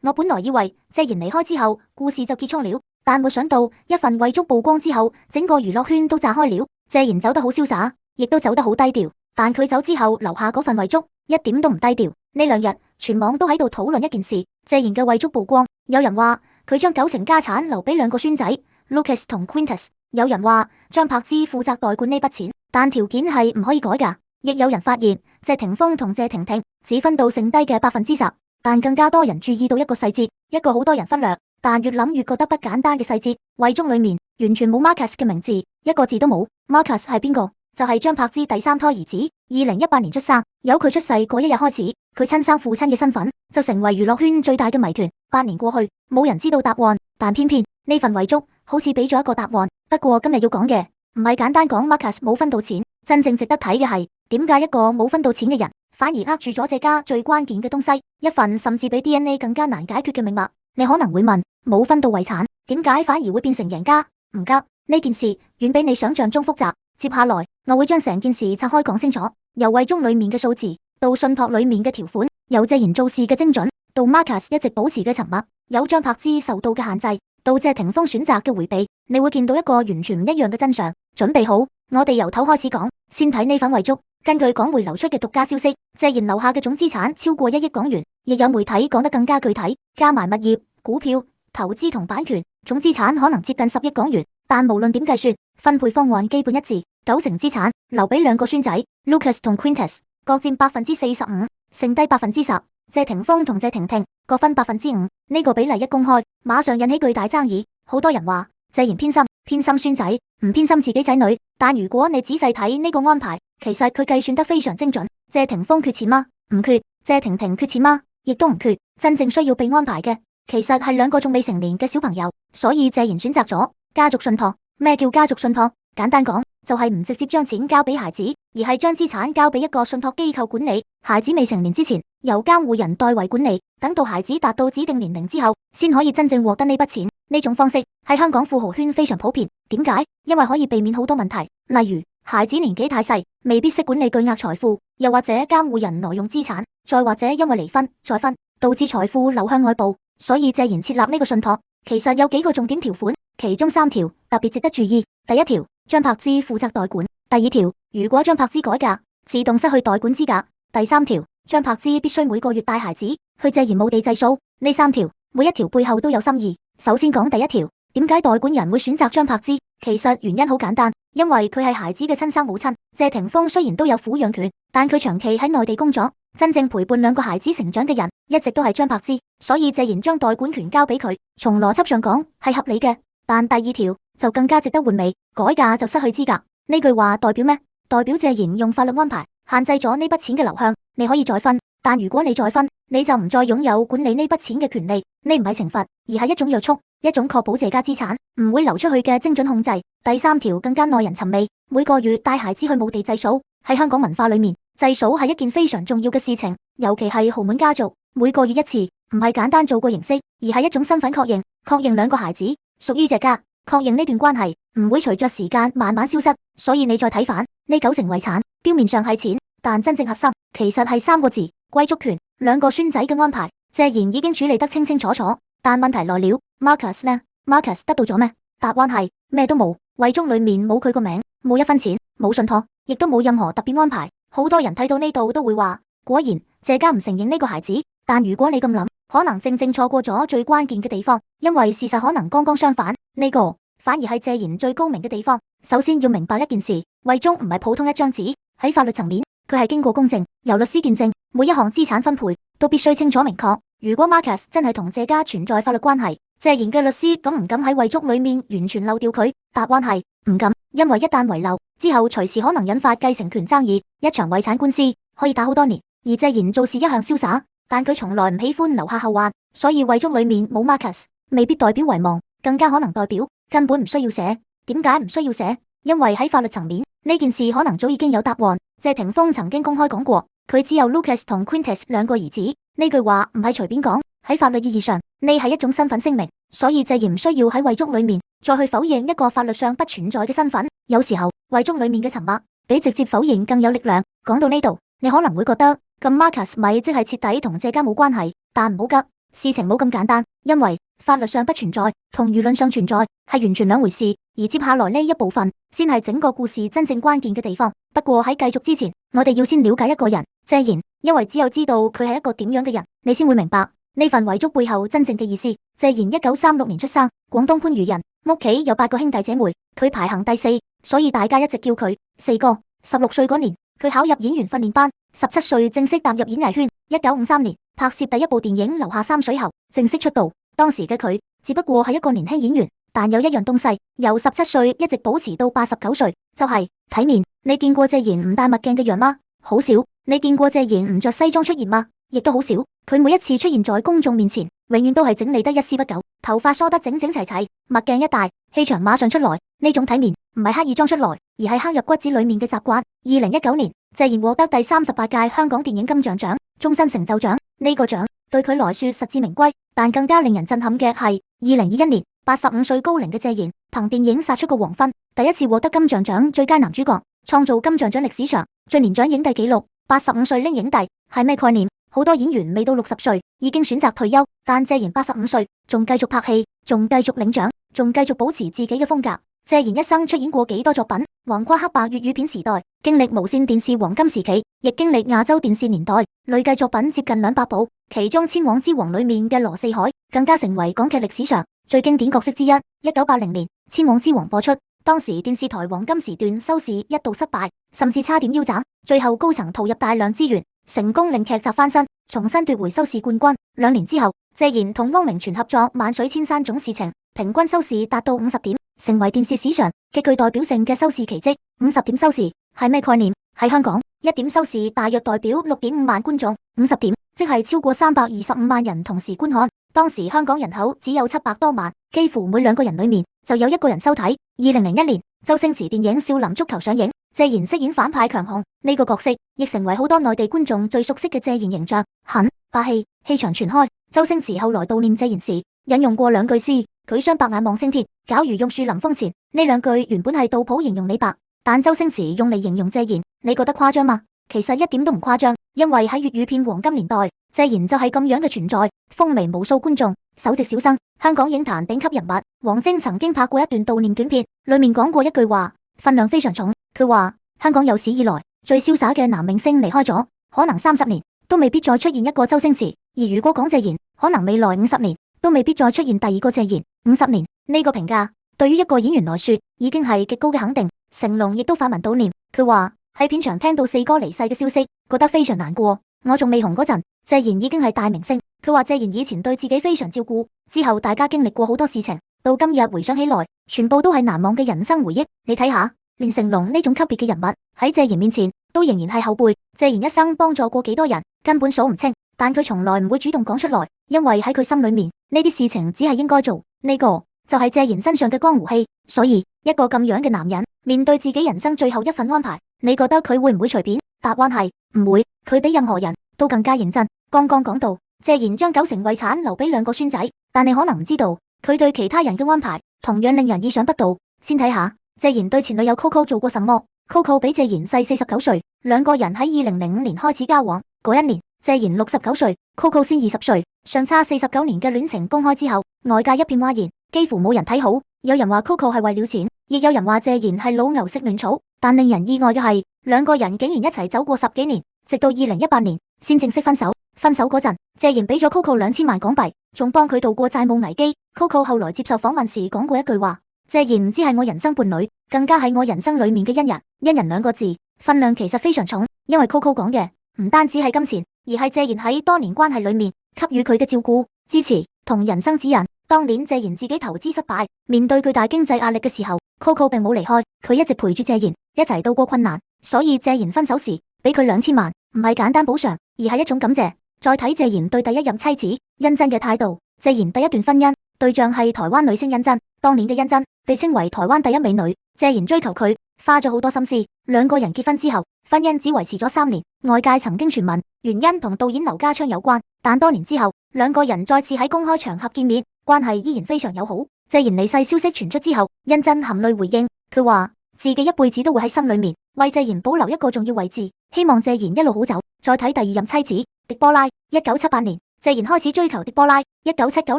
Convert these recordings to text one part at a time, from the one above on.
我本來以為謝賢離開之後，故事就結束了，但沒想到一份遺囑曝光之後，整個娛樂圈都炸開了。謝賢走得好瀟灑，亦都走得好低調，但佢走之後留下嗰份遺囑，一點都唔低調。呢兩日，全網都喺度討論一件事：謝賢嘅遺囑曝光，有人話佢將90%家產留俾兩個孫仔 Lucas 同 Quintus， 有人話張柏芝負責代管呢筆錢，但條件係唔可以改噶。亦有人發現謝霆鋒同謝婷婷只分到剩低嘅10%，但更加多人注意到一個細節，一個好多人忽略，但越諗越覺得不簡單嘅細節。遺囑裏面完全冇 Marcus 嘅名字，一個字都冇。Marcus 係邊個？就係張柏芝第三胎兒子，2018年出生。由佢出世嗰一日開始，佢親生父親嘅身份就成為娛樂圈最大嘅謎團。8年過去，冇人知道答案，但偏偏呢份遺囑好似俾咗一個答案。不過今日要講嘅唔係簡單講 Marcus 冇分到錢，真正值得睇嘅係點解一個冇分到錢嘅人反而握住咗謝家最關鍵嘅東西，一份甚至比 DNA 更加難解決嘅命脈。你可能會問，冇分到遺產，點解反而會變成贏家？唔急，呢件事遠比你想象中複雜。接下來我會將成件事拆開講清楚，由遺囑裏面嘅數字到信託裏面嘅條款，由謝賢做事嘅精準到 Marcus 一直保持嘅沉默，有張柏芝受到嘅限制到謝霆鋒選擇嘅回避，你會見到一個完全唔一樣嘅真相。準備好，我哋由頭開始講。先睇呢份遺囑。根據港媒流出嘅獨家消息，謝賢留下嘅總資產超過1億港元，亦有媒體講得更加具體，加埋物業、股票、投資同版權，總資產可能接近10億港元。但無論點計算，分配方案基本一致，90%資產留俾兩個孫仔 Lucas 同 Quintus， 各佔45%，剩低10%。謝霆鋒同謝婷婷各分5%，呢個比例一公開，馬上引起巨大爭議。好多人話謝賢偏心孫仔，唔偏心自己仔女。但如果你仔細睇呢個安排，其實佢計算得非常精準。謝霆鋒缺錢嗎？唔缺。謝婷婷缺錢嗎？亦都唔缺。真正需要被安排嘅，其實係兩個仲未成年嘅小朋友。所以謝賢選擇咗家族信託。咩叫家族信託？簡單講，就係唔直接將錢交俾孩子，而係將資產交俾一個信託機構管理。孩子未成年之前，由監護人代為管理，等到孩子達到指定年齡之後，先可以真正獲得呢筆錢。呢種方式喺香港富豪圈非常普遍。點解？因為可以避免好多問題，例如孩子年紀太細，未必識管理巨額財富，又或者監護人挪用資產，再或者因為離婚再分，導致財富流向外部。所以謝賢設立呢個信託，其實有幾個重點條款，其中3條特別值得注意。第一條，張柏芝負責代管；第二條，如果張柏芝改嫁，自動失去代管資格；第3條，張柏芝必須每個月帶孩子去謝賢墓地祭掃。呢3條每一條背後都有心意。首先講第一條，點解代管人會選擇張柏芝？其實原因好簡單，因為佢係孩子嘅親生母親。謝霆鋒雖然都有撫養權，但佢長期喺內地工作，真正陪伴兩個孩子成長嘅人一直都係張柏芝，所以謝賢將代管權交俾佢，從邏輯上講係合理嘅。但第二條就更加值得玩味，改嫁就失去資格。呢句話代表咩？代表謝賢用法律安排限制咗呢筆錢嘅流向。你可以再分，但如果你再分，你就唔再擁有管理呢筆錢嘅權利。呢唔係懲罰，而係一種約束，一種確保謝家資產唔會流出去嘅精準控制。第3條更加耐人尋味，每個月帶孩子去墓地祭掃。喺香港文化裏面，祭掃係一件非常重要嘅事情，尤其係豪門家族，每個月一次，唔係簡單做個形式，而係一種身份確認，確認兩個孩子屬於謝家，確認呢段關係唔會隨着時間慢慢消失。所以你再睇返呢90%遺產，表面上係錢，但真正核心其實係3個字：歸屬權。兩個孫仔嘅安排，謝賢已經處理得清清楚楚。但問題來了 ，Marcus 呢？ Marcus 得到咗咩？答案係咩都冇。遺囑裏面冇佢個名，冇1分錢，冇信託，亦都冇任何特別安排。好多人睇到呢度都會話，果然謝家唔承認呢個孩子。但如果你咁諗，可能正錯過咗最關鍵嘅地方，因為事實可能剛剛相反。呢個反而係謝賢最高明嘅地方。首先要明白一件事，遺囑唔係普通一張紙，喺法律層面，佢係經過公證，由律師見證，每一項資產分配都必須清楚明確。如果 Marcus 真係同謝家存在法律關係，謝賢嘅律師敢唔敢喺遺囑裏面完全漏掉佢？答案係唔敢，因為一旦遺漏之後，隨時可能引發繼承權爭議，一場遺產官司可以打好多年。而謝賢做事一向瀟灑，但佢從來唔喜歡留下後患，所以遺囑裏面冇 Marcus，未必代表遺忘，更加可能代表根本唔需要寫。點解唔需要寫？因為喺法律層面，呢件事可能早已經有答案。謝霆鋒曾經公開講過，佢只有 Lucas 同 Quintus 兩個兒子。呢句話唔係隨便講，喺法律意義上，呢係一種身份聲明。所以謝賢唔需要喺遺囑裏面再去否認一個法律上不存在嘅身份。有時候遺囑裏面嘅沉默比直接否認更有力量。講到呢度，你可能會覺得咁 Marcus 咪即係徹底同謝家冇關係，但唔好急。事情冇咁簡單，因為法律上不存在，同輿論上存在係完全兩回事。而接下來呢一部分，先係整個故事真正關鍵嘅地方。不過喺繼續之前，我哋要先了解一個人謝賢，因為只有知道佢係一個點樣嘅人，你先會明白呢份遺囑背後真正嘅意思。謝賢1936年出生，廣東番禺人，屋企有8個兄弟姐妹，佢排行第4，所以大家一直叫佢4哥。16歲嗰年，佢考入演員訓練班，17歲正式踏入演藝圈。1953年拍攝第一部電影《留下三水喉》，正式出道。當時嘅佢只不過係一個年輕演員，但有一樣東西，由17歲一直保持到89歲，就係體面。你見過謝賢唔戴墨鏡嘅樣嗎？好少。你見過謝賢唔着西裝出現嗎？亦都好少。佢每一次出現在公眾面前，永遠都係整理得一絲不苟，頭髮梳得整整齊齊，墨鏡一戴，氣場馬上出來。呢種體面唔係刻意裝出來，而係刻入骨子裏面嘅習慣。2019年，謝賢獲得第38屆香港電影金像獎終身成就獎，呢個獎對佢來說實至名歸。但更加令人震撼嘅係2021年85歲高齡嘅謝賢，憑電影殺出個黃昏，第一次獲得金像獎最佳男主角，創造金像獎歷史上最年長影帝紀錄。85歲拎影帝係咩概念？好多演員未到60歲已經選擇退休，但謝賢85歲仲繼續拍戲，仲繼續領獎，仲繼續保持自己嘅風格。謝賢一生出演過幾多作品，橫跨黑白粵語片時代，經歷無線電視黃金時期，亦經歷亞洲電視年代，累計作品接近200部。其中《千王之王》裏面嘅羅四海更加成為港劇歷史上最經典角色之一。1980年《千王之王》播出，當時電視台黃金時段收視一度失敗，甚至差點腰斬，最後高層投入大量資源，成功令劇集翻身，重新奪回收視冠軍。2年之後，謝賢同汪明荃合作《萬水千山總是情》，平均收視達到50點，成為電視史上極具代表性嘅收視奇蹟。50點收視係咩概念？喺香港，1點收視大約代表6.5萬觀眾，50點即係超過325萬人同時觀看。當時香港人口只有700多萬，幾乎每2個人裏面就有1個人收睇。2001年，周星馳電影《少林足球》上映，謝賢飾演反派強雄，呢個角色亦成為好多內地觀眾最熟悉嘅謝賢形象，狠、霸氣、氣場全開。周星馳後來悼念謝賢時引用過2句詩：舉雙白眼望青天，假如用樹臨風前。呢2句原本係杜甫形容李白，但周星馳用嚟形容謝賢，你覺得誇張嗎？其實一點都唔誇張，因為喺粵語片黃金年代，謝賢就係咁樣嘅存在，風靡無數觀眾。首席小生，香港影壇頂級人物，王晶曾經拍過一段悼念短片，裏面講過一句話，分量非常重。佢話香港有史以來最瀟灑嘅男明星離開咗，可能30年都未必再出現一個周星馳。而如果講謝賢，可能未來50年都未必再出現第2個謝賢。50年呢個評價對於一個演員來說已經係極高嘅肯定。成龍亦都發文悼念，佢話喺片場聽到4哥離世嘅消息，覺得非常難過。我仲未紅嗰陣，謝賢已經係大明星。佢話謝賢以前對自己非常照顧，之後大家經歷過好多事情，到今日回想起來，全部都係難忘嘅人生回憶。你睇下，連成龍呢種級別嘅人物喺謝賢面前都仍然係後輩。謝賢一生幫助過幾多人，根本數唔清，但佢從來唔會主動講出來，因為喺佢心裏面呢啲事情只係應該做。呢個就係謝賢身上嘅江湖氣。所以一個咁樣嘅男人面對自己人生最後一份安排，你覺得佢會唔會隨便？答案係唔會，佢比任何人都更加認真。剛剛講到謝賢將90遺產留俾2個孫仔，但你可能唔知道佢對其他人嘅安排同樣令人意想不到。先睇下謝賢對前女友 Coco 做過什麼。Coco 比謝賢細49歲，2個人喺2005年開始交往，嗰一年謝賢69歲，Coco 先20歲，相差49年嘅戀情公開之後，外界一片譁然，幾乎冇人睇好。有人話 Coco 係為了錢，亦有人話謝賢係老牛食嫩草。但令人意外嘅係，2個人竟然一齊走過10幾年，直到2018年先正式分手。分手嗰陣，謝賢俾咗 Coco2000萬港幣，仲幫佢度過債務危機。Coco 後來接受訪問時講過一句話：謝賢唔止係我人生伴侶，更加係我人生裏面嘅恩人。恩人2個字分量其實非常重，因為 Coco 講嘅唔單止係金錢，而係謝賢喺多年關係裏面給予佢嘅照顧、支持同人生指引。當年謝賢自己投資失敗，面對巨大經濟壓力嘅時候，Coco 並冇離開，佢一直陪住謝賢一齊度過困難。所以謝賢分手時俾佢2000萬，唔係簡單補償，而係一種感謝。再睇謝賢對第一任妻子甄珍嘅態度。謝賢第一段婚姻對象係台灣女星甄珍，當年嘅甄珍被稱為台灣第一美女。謝賢追求佢花咗好多心思，2個人結婚之後，婚姻只維持咗3年。外界曾經傳聞原因同導演劉家昌有關，但多年之後2個人再次喺公開場合見面，關係依然非常友好。謝賢離世消息傳出之後，甄珍含淚回應，佢話自己一輩子都會喺心裏面為謝賢保留一個重要位置，希望謝賢一路好走。再睇第2任妻子狄波拉，1978年謝賢開始追求狄波拉。1979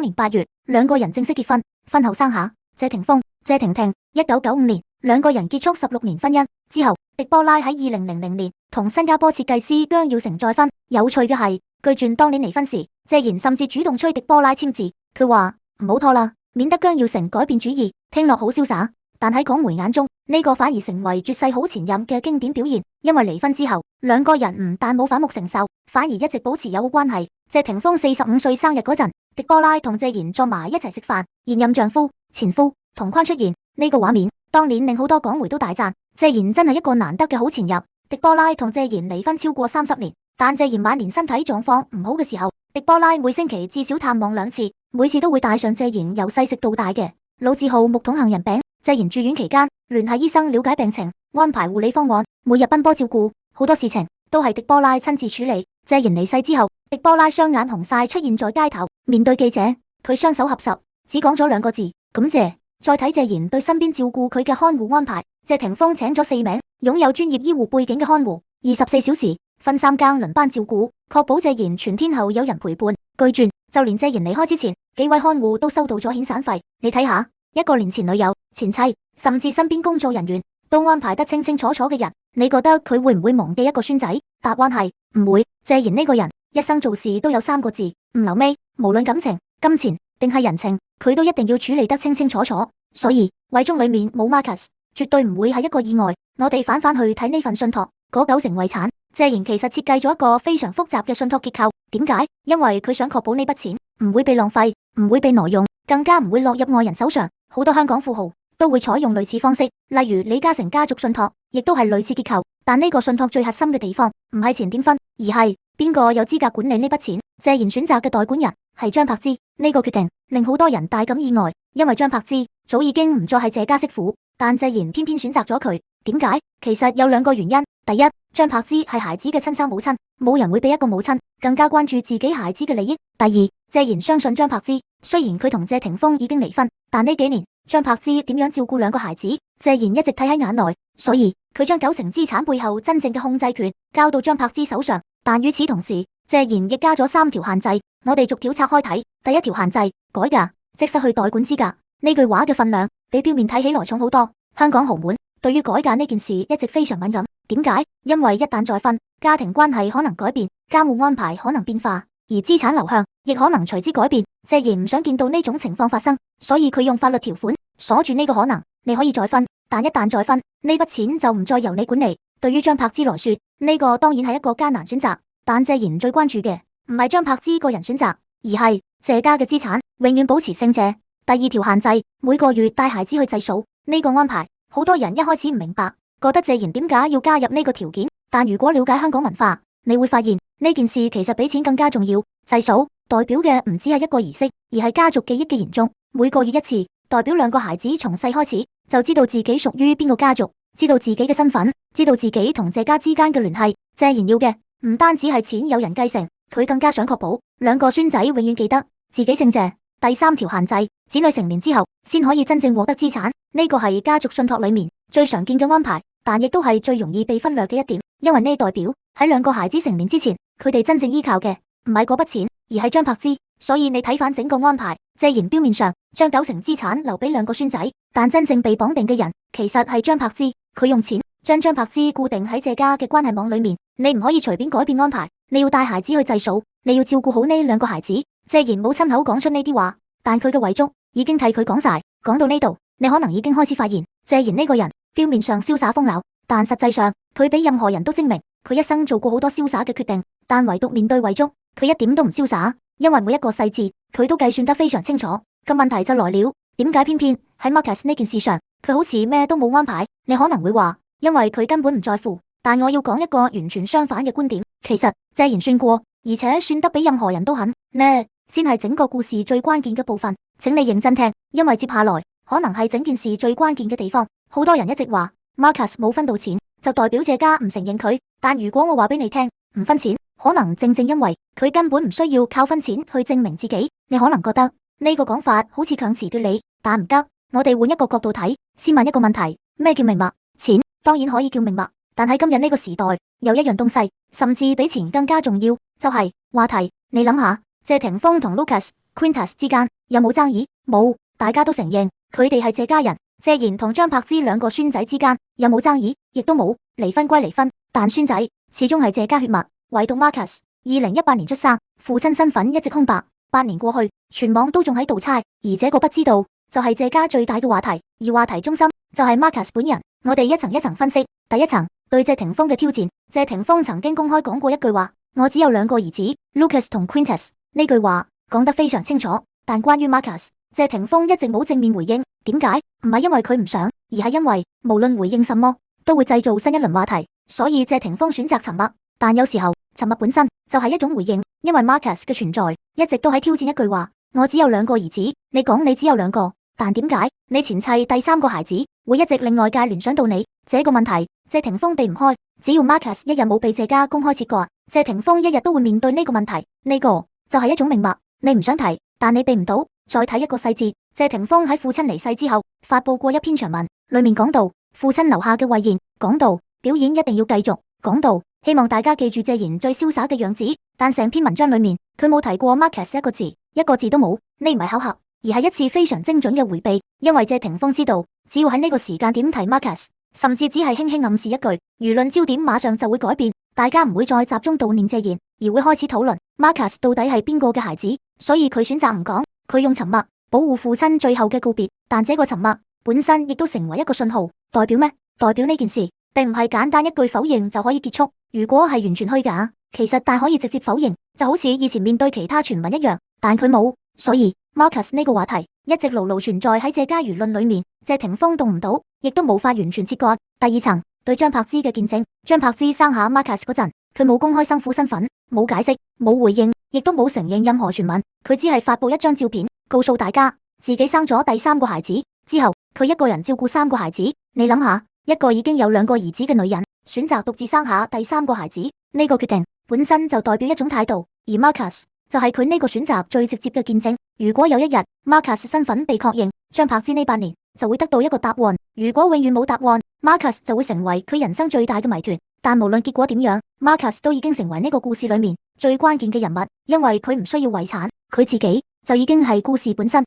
年8月，兩個人正式結婚，婚後生下謝霆鋒、謝婷婷。1995年，兩個人結束16年婚姻之後，狄波拉喺2000年同新加坡設計師姜耀成再婚。有趣嘅係，據傳當年離婚時，謝賢甚至主動催狄波拉簽字，佢話唔好拖啦，免得姜耀成改變主意。聽落好瀟灑，但喺港媒眼中，呢個反而成為絕世好前任嘅經典表現。因為離婚之後，兩個人唔但冇反目成仇，反而一直保持友好關係。謝霆鋒45歲生日嗰陣，狄波拉同謝賢坐埋一齊食飯，現任丈夫、前夫同框出現，呢個畫面當年令好多港媒都大讚謝賢真係一個難得嘅好前任。狄波拉同謝賢離婚超過30年，但謝賢晚年身體狀況唔好嘅時候，狄波拉每星期至少探望2次，每次都會帶上謝賢由細食到大嘅老字號木桶杏仁餅。謝賢住院期間，聯繫醫生了解病情，安排護理方案，每日奔波照顧，好多事情都係狄波拉親自處理。謝賢離世之後，狄波拉雙眼紅晒出現在街頭，面對記者，佢雙手合十，只講咗2個字：感謝。再睇謝賢對身邊照顧佢嘅看護安排，謝霆鋒請咗4名擁有專業醫護背景嘅看護，24小時分3更輪班照顧，確保謝賢全天候有人陪伴。據傳，就連謝賢離開之前，幾位看護都收到咗遣散費。你睇下，一個連前女友、前妻，甚至身邊工作人員都安排得清清楚楚嘅人，你覺得佢會唔會忘記一個孫仔？答案係唔會。謝賢呢個人一生做事都有3個字，唔留尾，無論感情、金錢定係人情，佢都一定要處理得清清楚楚。所以遺囑裏面冇 Marcus，絕對唔會係一個意外。我哋反去睇呢份信託，嗰9成遺產，謝賢其實設計咗一個非常複雜嘅信託結構。點解？因為佢想確保呢筆錢唔會被浪費，唔會被挪用，更加唔會落入外人手上。好多香港富豪都會採用類似方式，例如李嘉誠家族信託，亦都係類似結構。但呢個信託最核心嘅地方唔係錢點分，而係邊個有資格管理呢筆錢。謝賢選擇嘅代管人係張柏芝，呢個決定令好多人大感意外，因為張柏芝早已經唔再係謝家媳婦，但謝賢偏偏選擇咗佢。點解？其實有2個原因。第一，張柏芝係孩子嘅親生母親，冇人會比一個母親更加關注自己孩子嘅利益。第二，謝賢相信張柏芝，雖然佢同謝霆鋒已經離婚，但呢幾年張柏芝點樣照顧2個孩子，謝賢一直睇喺眼內，所以佢將9成資產背後真正嘅控制權交到張柏芝手上。但與此同時，謝賢亦加咗3條限制，我哋逐條拆開睇。第一條限制，改嫁即失去代管資格。呢句話嘅分量比表面睇起來重好多。香港豪門對於改嫁呢件事一直非常敏感。點解？因為一旦再婚，家庭關係可能改變，監護安排可能變化，而資產流向亦可能隨之改變。謝賢唔想見到呢種情況發生，所以佢用法律條款鎖住呢個可能。你可以再婚，但一旦再婚，呢筆錢就唔再由你管理。對於張柏芝來說，呢個當然係一個艱難選擇。但謝賢最關注嘅唔係張柏芝個人選擇，而係謝家嘅資產永遠保持姓謝。第2條限制，每個月帶孩子去祭掃。呢個安排，好多人一開始唔明白，覺得謝賢點解要加入呢個條件。但如果了解香港文化，你會發現呢件事其實比錢更加重要。祭掃代表嘅唔只係一個儀式，而係家族記憶嘅延續。每個月1次，代表2個孩子從細開始就知道自己屬於邊個家族，知道自己嘅身份，知道自己同謝家之間嘅聯繫。謝賢要嘅唔單止係錢有人繼承，佢更加想確保2個孫仔永遠記得自己姓謝。第3條限制，子女成年之後先可以真正獲得資產。呢個係家族信託裏面最常見嘅安排，但亦都係最容易被忽略嘅一點，因為呢代表喺2個孩子成年之前，佢哋真正依靠嘅唔係嗰筆錢，而係張柏芝。所以你睇返整個安排，謝賢表面上將9成資產留俾2個孫仔，但真正被綁定嘅人其實係張柏芝。佢用錢將張柏芝固定喺謝家嘅關係網裏面，你唔可以隨便改變安排。你要帶孩子去祭掃，你要照顧好呢2個孩子。謝賢冇親口講出呢啲話，但佢嘅遺囑已經替佢講晒。講到呢度，你可能已經開始發現，謝賢呢個人表面上瀟灑風流，但實際上佢比任何人都精明。佢一生做過好多瀟灑嘅決定，但唯獨面對遺囑，佢一點都唔瀟灑，因為每一個細節佢都計算得非常清楚。咁問題就來了，點解偏偏喺 Marcus 呢件事上，佢好似咩都冇安排？你可能會話，因為佢根本唔在乎。但我要講一個完全相反嘅觀點。其實謝賢算過，而且算得比任何人都狠，呢先係整個故事最關鍵嘅部分。請你認真聽，因為接下來可能係整件事最關鍵嘅地方。好多人一直話 Marcus 冇分到錢，就代表謝家唔承認佢。但如果我話俾你聽，唔分錢，可能正正因為佢根本唔需要靠分錢去證明自己。你可能覺得呢個講法好似強詞奪理，但唔得。我哋換一個角度睇，先問一個問題：咩叫命脈？錢當然可以叫命脈，但喺今日呢個時代，有一樣東西甚至比錢更加重要，就係話題。你諗下，謝霆鋒同 Lucas、Quintus 之間有冇爭議？冇，大家都承認佢哋係謝家人。謝賢同張柏芝兩個孫仔之間有冇爭議？亦都冇。離婚歸離婚，但孫仔始終係謝家血脈。唯獨 Marcus 2018年出生，父親身份一直空白。8年過去，全網都仲喺度猜，而這個不知道就係謝家最大嘅話題，而話題中心就係 Marcus 本人。我哋一層一層分析。第一層，對謝霆鋒嘅挑戰。謝霆鋒曾經公開講過一句話：我只有2個兒子 ，Lucas 同 Quintus。呢句話講得非常清楚，但關於 Marcus，謝霆鋒一直冇正面回應。點解？唔係因為佢唔想，而係因為無論回應什麼，都會製造新一輪話題，所以謝霆鋒選擇沉默。但有時候沉默本身就係一種回應，因為 Marcus 嘅存在一直都喺挑戰一句話：我只有2個兒子。你講你只有2個，但點解你前妻第3個孩子會一直令外界聯想到你？這個問題謝霆鋒避唔開，只要 Marcus 一日冇被謝家公開切割，謝霆鋒一日都會面對呢個問題。呢個就係一種明白，你唔想提，但你避唔到。再睇一個細節，謝霆鋒喺父親離世之後發佈過一篇長文，裏面講到父親留下嘅遺言，講到表演一定要繼續，講到希望大家記住謝賢最瀟灑嘅樣子。但成篇文章裏面佢冇提過 Marcus 一個字都冇。呢唔係巧合，而係一次非常精準嘅回避，因為謝霆鋒知道只要喺呢個時間點提 Marcus，甚至只係輕輕暗示一句，輿論焦點馬上就會改變，大家唔會再集中悼念謝賢，而會開始討論 Marcus 到底係邊個嘅孩子。所以佢選擇唔講，佢用沉默保護父親最後嘅告別。但這個沉默本身亦都成為一個信號，代表咩？代表呢件事並唔係簡單一句否認就可以結束。如果係完全虛假，其實大可以直接否認，就好似以前面對其他傳聞一樣。但佢冇，所以 Marcus 呢個話題一直牢牢存在喺謝家輿論裏面。謝霆鋒動唔到，亦都無法完全切割。第二層，對張柏芝嘅見證。張柏芝生下 Marcus 嗰陣，佢冇公開生父身份，冇解釋，冇回應，亦都冇承認任何傳聞。佢只係發佈一張照片，告訴大家自己生咗第3個孩子之後，佢一個人照顧3個孩子。你諗下，一個已經有2個兒子嘅女人，選擇獨自生下第3個孩子，呢個決定本身就代表一種態度。而 Marcus 就係佢呢個選擇最直接嘅見證。如果有一日 Marcus 身份被確認，張柏芝呢8年就會得到一個答案。如果永遠冇答案， Marcus 就會成為佢人生最大嘅謎團。但無論結果點樣， Marcus 都已經成為呢個故事裏面最關鍵嘅人物，因為佢唔需要遺產，佢自己就已經係故事本身。